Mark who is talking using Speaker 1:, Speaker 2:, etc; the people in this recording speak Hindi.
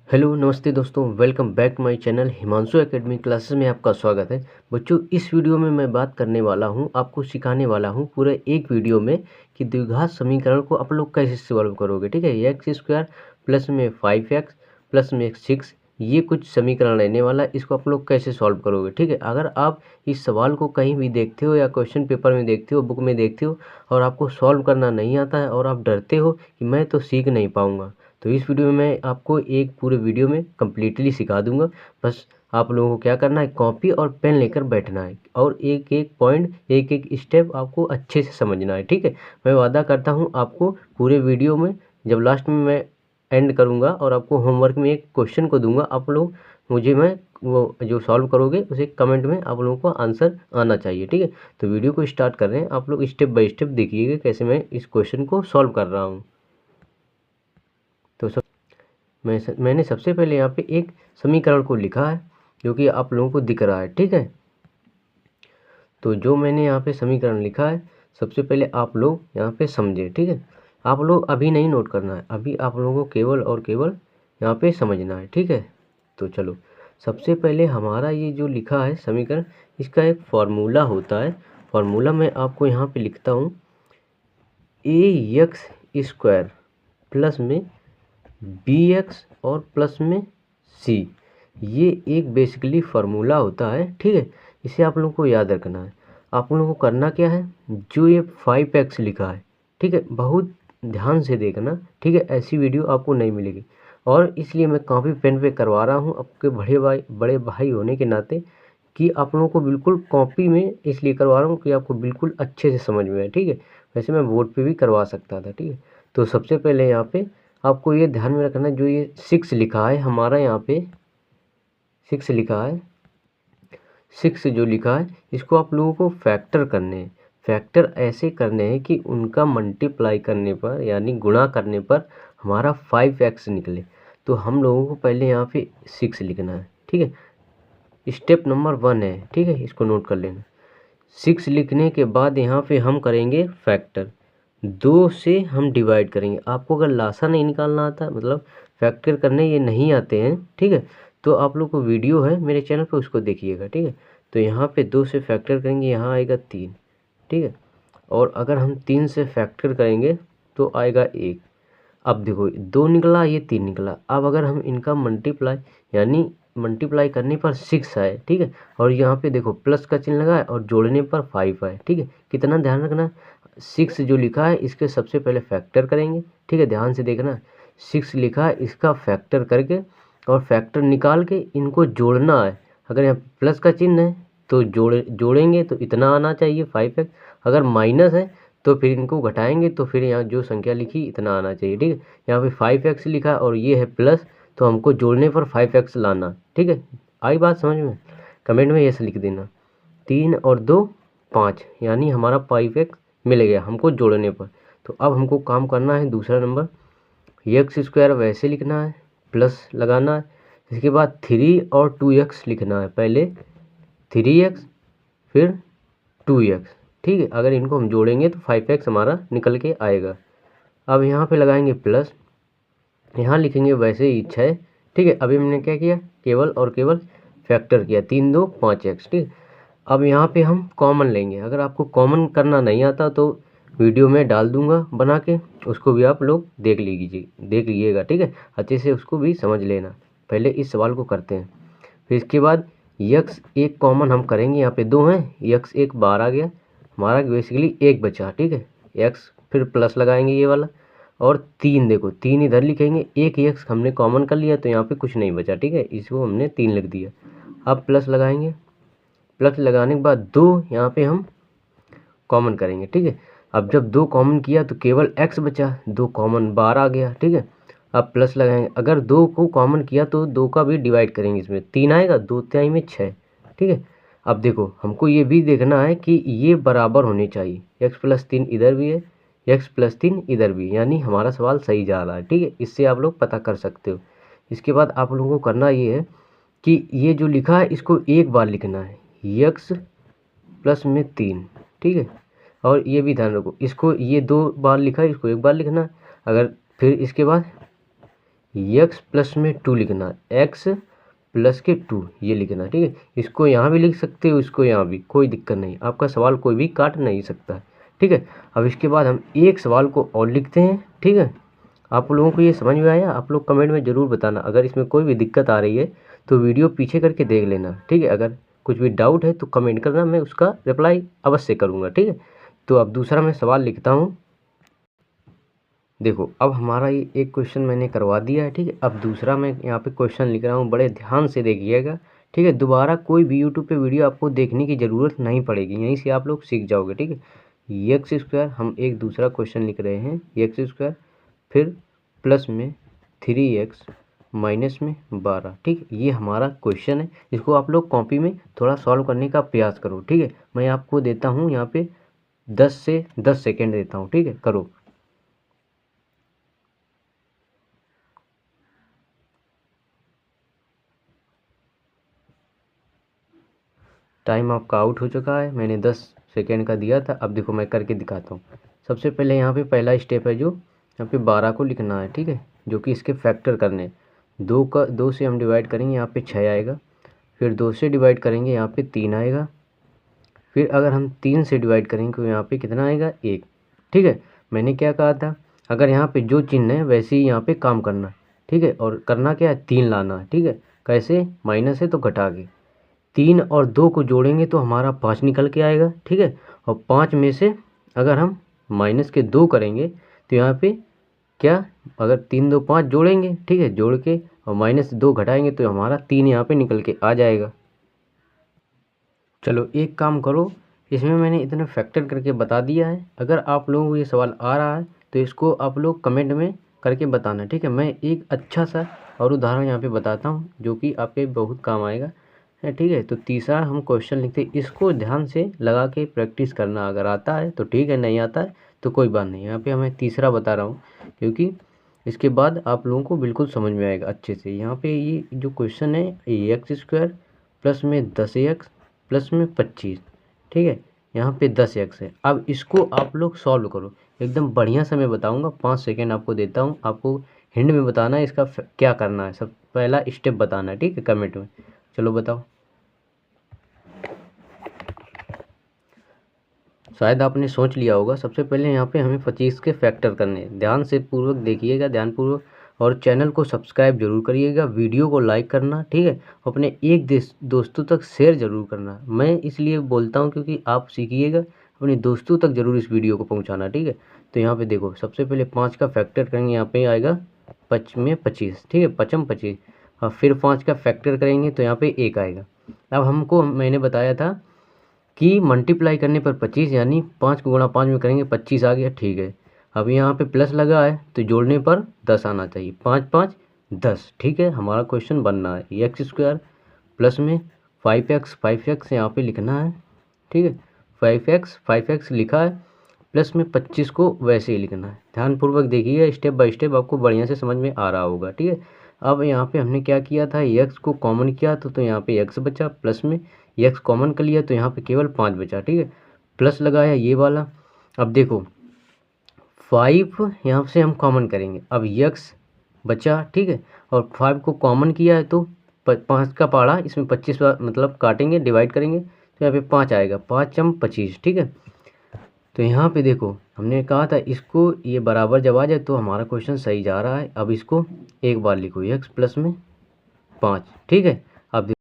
Speaker 1: हेलो नमस्ते दोस्तों, welcome back to my channel Himanshu Academy classes में आपका स्वागत है। बच्चों, इस वीडियो में मैं बात करने वाला हूं, आपको सिखाने वाला हूं पूरे एक वीडियो में कि द्विघात समीकरण को आप लोग कैसे सॉल्व करोगे। ठीक है, एक्स स्क्वायर प्लस में 5x प्लस में 6, ये कुछ समीकरण रहने वाला है। इसको आप लोग कैसे सॉल्व करोगे। ठीक है, अगर आप इस सवाल को कहीं भी देखते हो या क्वेश्चन पेपर में देखते हो, बुक में देखते हो और आपको सॉल्व करना नहीं आता है और आप डरते हो कि मैं तो सीख नहीं पाऊँगा, तो इस वीडियो में मैं आपको एक पूरे वीडियो में कम्प्लीटली सिखा दूंगा। बस आप लोगों को क्या करना है, कॉपी और पेन लेकर बैठना है और एक एक पॉइंट, एक एक स्टेप आपको अच्छे से समझना है। ठीक है, मैं वादा करता हूँ आपको पूरे वीडियो में, जब लास्ट में मैं एंड करूँगा और आपको होमवर्क में एक क्वेश्चन को दूंगा, आप लोग मुझे मैं वो जो सॉल्व करोगे उसे कमेंट में आप लोगों को आंसर आना चाहिए। ठीक है, तो वीडियो को स्टार्ट कर रहे हैं। आप लोग स्टेप बाय स्टेप देखिएगा कैसे मैं इस क्वेश्चन को सॉल्व कर रहा हूँ। तो मैंने सबसे पहले यहाँ पे एक समीकरण को लिखा है जो कि आप लोगों को दिख रहा है। ठीक है, तो जो मैंने यहाँ पे समीकरण लिखा है, सबसे पहले आप लोग यहाँ पे समझे। ठीक है, आप लोग अभी नहीं नोट करना है, अभी आप लोगों को केवल और केवल यहाँ पे समझना है। ठीक है, तो चलो सबसे पहले हमारा ये जो लिखा है समीकरण, इसका एक फार्मूला होता है। फार्मूला मैं आपको यहाँ पे लिखता हूँ, ए एक्स स्क्वायर प्लस में बी एक्स और प्लस में सी, ये एक बेसिकली फार्मूला होता है। ठीक है, इसे आप लोगों को याद रखना है। आप लोगों को करना क्या है, जो ये 5x लिखा है, ठीक है, बहुत ध्यान से देखना। ठीक है, ऐसी वीडियो आपको नहीं मिलेगी और इसलिए मैं कॉपी पेन पे करवा रहा हूँ आपके बड़े भाई होने के नाते, कि आप लोगों को बिल्कुल कॉपी में इसलिए करवा रहा हूँ कि आपको बिल्कुल अच्छे से समझ में आए। ठीक है, वैसे मैं बोर्ड पे भी करवा सकता था। ठीक है, तो सबसे पहले यहाँ पे आपको ये ध्यान में रखना है, जो ये 6 लिखा है हमारा, यहाँ पे 6 लिखा है, 6 जो लिखा है इसको आप लोगों को फैक्टर करने हैं। फैक्टर ऐसे करने हैं कि उनका मल्टीप्लाई करने पर यानी गुणा करने पर हमारा 5x निकले। तो हम लोगों को पहले यहाँ पे 6 लिखना है। ठीक है, स्टेप नंबर 1 है। ठीक है, इसको नोट कर लेना। 6 लिखने के बाद यहाँ पे हम करेंगे फैक्टर, 2 से हम डिवाइड करेंगे। आपको अगर लासा नहीं निकालना आता, मतलब फैक्टर करने ये नहीं आते हैं, ठीक है, तो आप लोग को वीडियो है मेरे चैनल पे, उसको देखिएगा। ठीक है, तो यहाँ पे 2 से फैक्टर करेंगे, यहाँ आएगा 3। ठीक है, और अगर हम 3 से फैक्टर करेंगे तो आएगा 1। अब देखो 2 निकला, ये 3 निकला। अब अगर हम इनका मल्टीप्लाई यानी मल्टीप्लाई करने पर 6 आए, ठीक है, और यहाँ पे देखो प्लस का चिन्ह लगा है और जोड़ने पर 5 आए। ठीक है, कितना ध्यान रखना, 6 जो लिखा है इसके सबसे पहले फैक्टर करेंगे। ठीक है, ध्यान से देखना, 6 लिखा है इसका फैक्टर करके और फैक्टर निकाल के इनको जोड़ना है। अगर यहाँ प्लस का चिन्ह है तो जोड़ेंगे तो इतना आना चाहिए 5x। अगर माइनस है तो फिर इनको घटाएंगे तो फिर यहाँ जो संख्या लिखी इतना आना चाहिए। ठीक है, यहाँ पे 5x लिखा है और ये है प्लस, तो हमको जोड़ने पर 5x लाना। ठीक है, आई बात समझ में। कमेंट में ऐसे लिख देना, 3 और 2 5, यानी हमारा 5x मिल गया हमको जोड़ने पर। तो अब हमको काम करना है दूसरा नंबर, एक्स स्क्वायर वैसे लिखना है, प्लस लगाना है। इसके बाद 3 और 2x लिखना है, पहले 3x फिर 2x। ठीक है, अगर इनको हम जोड़ेंगे तो 5x हमारा निकल के आएगा। अब यहाँ पे लगाएंगे प्लस, यहाँ लिखेंगे वैसे ही 6। ठीक है, अभी हमने क्या किया, केवल और केवल फैक्टर किया, 3 2 5x। ठीक, अब यहाँ पे हम कॉमन लेंगे। अगर आपको कॉमन करना नहीं आता तो वीडियो में डाल दूंगा बना के, उसको भी आप लोग देख लीजिएगा। ठीक है, अच्छे से उसको भी समझ लेना। पहले इस सवाल को करते हैं, फिर इसके बाद यक्स एक कॉमन हम करेंगे। यहाँ पे 2 हैं, यक्स एक बाहर आ गया, हमारा बेसिकली 1 बचा। ठीक है, एक्स फिर प्लस लगाएंगे ये वाला, और 3 देखो 3 इधर लिखेंगे, एक यक्स हमने कॉमन कर लिया तो यहाँ पे कुछ नहीं बचा। ठीक है, इसको हमने 3 लिख दिया। अब प्लस लगाएंगे, प्लस लगाने के बाद 2 यहाँ पे हम कॉमन करेंगे। ठीक है, अब जब 2 कॉमन किया तो केवल x बचा, 2 कॉमन बाहर आ गया। ठीक है, अब प्लस लगाएंगे, अगर 2 को कॉमन किया तो 2 का भी डिवाइड करेंगे, इसमें 3 आएगा, 2 तिहाई में 6। ठीक है, अब देखो हमको ये भी देखना है कि ये बराबर होने चाहिए, x+3 इधर भी है, x+3 इधर भी, यानी हमारा सवाल सही जा रहा है। ठीक है, इससे आप लोग पता कर सकते हो। इसके बाद आप लोगों को करना ये है कि ये जो लिखा है इसको एक बार लिखना है, x+3। ठीक है, और ये भी ध्यान रखो, इसको ये 2 बार लिखा है, इसको एक बार लिखना है। अगर फिर इसके बाद एक्स प्लस में 2 लिखना, एक्स प्लस के 2 ये लिखना, ठीक है। इसको यहाँ भी लिख सकते हो, इसको यहाँ भी, कोई दिक्कत नहीं, आपका सवाल कोई भी काट नहीं सकता है, ठीक है। अब इसके बाद हम एक सवाल को और लिखते हैं, ठीक है। आप लोगों को ये समझ में आया? आप लोग कमेंट में ज़रूर बताना, अगर इसमें कोई भी दिक्कत आ रही है तो वीडियो पीछे करके देख लेना, ठीक है। अगर कुछ भी डाउट है तो कमेंट करना, मैं उसका रिप्लाई अवश्य करूँगा, ठीक है। तो अब दूसरा मैं सवाल लिखता हूँ। देखो अब हमारा ये एक क्वेश्चन मैंने करवा दिया है, ठीक है। अब दूसरा मैं यहाँ पे क्वेश्चन लिख रहा हूँ, बड़े ध्यान से देखिएगा, ठीक है। दोबारा कोई भी यूट्यूब पे वीडियो आपको देखने की ज़रूरत नहीं पड़ेगी, यहीं से आप लोग सीख जाओगे, ठीक है। एक्स स्क्वायर, हम एक दूसरा क्वेश्चन लिख रहे हैं, एक्स स्क्वायर फिर प्लस में 3x माइनस में 12, ठीक है। ये हमारा क्वेश्चन है, इसको आप लोग कॉपी में थोड़ा सॉल्व करने का प्रयास करो, ठीक है। मैं आपको देता हूँ यहाँ पे 10 से 10 सेकेंड देता हूँ, ठीक है। करो। टाइम आपका आउट हो चुका है, मैंने 10 सेकेंड का दिया था। अब देखो मैं करके दिखाता हूँ। सबसे पहले यहाँ पे पहला स्टेप है जो यहाँ पे 12 को लिखना है, ठीक है, जो कि इसके फैक्टर करने हैं। 2 से हम डिवाइड करेंगे, यहाँ पे 6 आएगा। फिर 2 से डिवाइड करेंगे, यहाँ पे 3 आएगा। फिर अगर हम 3 से डिवाइड करेंगे तो यहाँ पे कितना आएगा? 1, ठीक है। मैंने क्या कहा था, अगर यहाँ पे जो चिन्ह है वैसे ही यहाँ पे काम करना, ठीक है। और करना क्या है? 3 लाना है, ठीक है। कैसे? माइनस है तो घटा के 3 और 2 को जोड़ेंगे तो हमारा 5 निकल के आएगा, ठीक है। और 5 में से अगर हम माइनस के 2 करेंगे तो यहाँ पे क्या, अगर 3 2 5 जोड़ेंगे, ठीक है, जोड़ के और माइनस 2 घटाएंगे तो हमारा 3 यहाँ पे निकल के आ जाएगा। चलो एक काम करो, इसमें मैंने इतने फैक्टर करके बता दिया है। अगर आप लोगों को ये सवाल आ रहा है तो इसको आप लोग कमेंट में करके बताना, ठीक है। मैं एक अच्छा सा और उदाहरण यहाँ पे बताता हूँ जो कि आपके बहुत काम आएगा, है, ठीक है। तो तीसरा हम क्वेश्चन लिखते हैं, इसको ध्यान से लगा के प्रैक्टिस करना, अगर आता है तो ठीक है, नहीं आता है तो कोई बात नहीं। यहाँ पे हमें तीसरा बता रहा हूँ क्योंकि इसके बाद आप लोगों को बिल्कुल समझ में आएगा अच्छे से। यहाँ पे ये जो क्वेश्चन है, एक्स स्क्वायर प्लस में 10x प्लस में 25, ठीक है। यहाँ पे 10x है। अब इसको आप लोग सॉल्व करो, एकदम बढ़िया से मैं बताऊँगा, 5 सेकेंड आपको देता हूँ। आपको हिंट में बताना है इसका क्या करना है, सब पहला स्टेप बताना है, ठीक है, कमेंट में। चलो बताओ। शायद आपने सोच लिया होगा। सबसे पहले यहाँ पे हमें 25 के फैक्टर करने हैं, ध्यान से पूर्वक देखिएगा, ध्यानपूर्वक। और चैनल को सब्सक्राइब जरूर करिएगा, वीडियो को लाइक करना, ठीक है। अपने एक दोस्तों तक शेयर जरूर करना। मैं इसलिए बोलता हूँ क्योंकि आप सीखिएगा, अपने दोस्तों तक जरूर इस वीडियो को पहुँचाना, ठीक है। तो यहाँ पे देखो, सबसे पहले 5 का फैक्टर करेंगे, यहाँ पे आएगा 5 में 25, ठीक है, 5 25। और फिर 5 का फैक्टर करेंगे तो यहाँ पे 1 आएगा। अब हमको मैंने बताया था कि मल्टीप्लाई करने पर 25, यानी 5 को गुणा 5 में करेंगे 25 आ गया, ठीक है। अब यहाँ पे प्लस लगा है तो जोड़ने पर 10 आना चाहिए, 5 5 10, ठीक है। हमारा क्वेश्चन बनना है एक्स स्क्वायर प्लस में 5x यहाँ पे लिखना है, ठीक है। 5x लिखा है, प्लस में 25 को वैसे ही लिखना है। ध्यानपूर्वक देखिए, स्टेप बाय स्टेप आपको बढ़िया से समझ में आ रहा होगा, ठीक है। अब यहाँ पे हमने क्या किया था, एक्स को कॉमन किया तो यहाँ पे एक्स बचा, प्लस में एक्स कॉमन कर लिया तो यहाँ पे केवल 5 बचा, ठीक है। प्लस लगाया ये वाला। अब देखो 5 यहाँ से हम कॉमन करेंगे, अब एक्स बचा, ठीक है। और 5 को कॉमन किया है तो 5 का पाड़ा, इसमें 25 मतलब काटेंगे, डिवाइड करेंगे तो यहाँ पे 5 आएगा, 5 चम 25, ठीक है। तो यहाँ पे देखो हमने कहा था इसको ये बराबर जब आ जाए तो हमारा क्वेश्चन सही जा रहा है। अब इसको एक बार लिखो, एक्स प्लस में 5, ठीक है। अब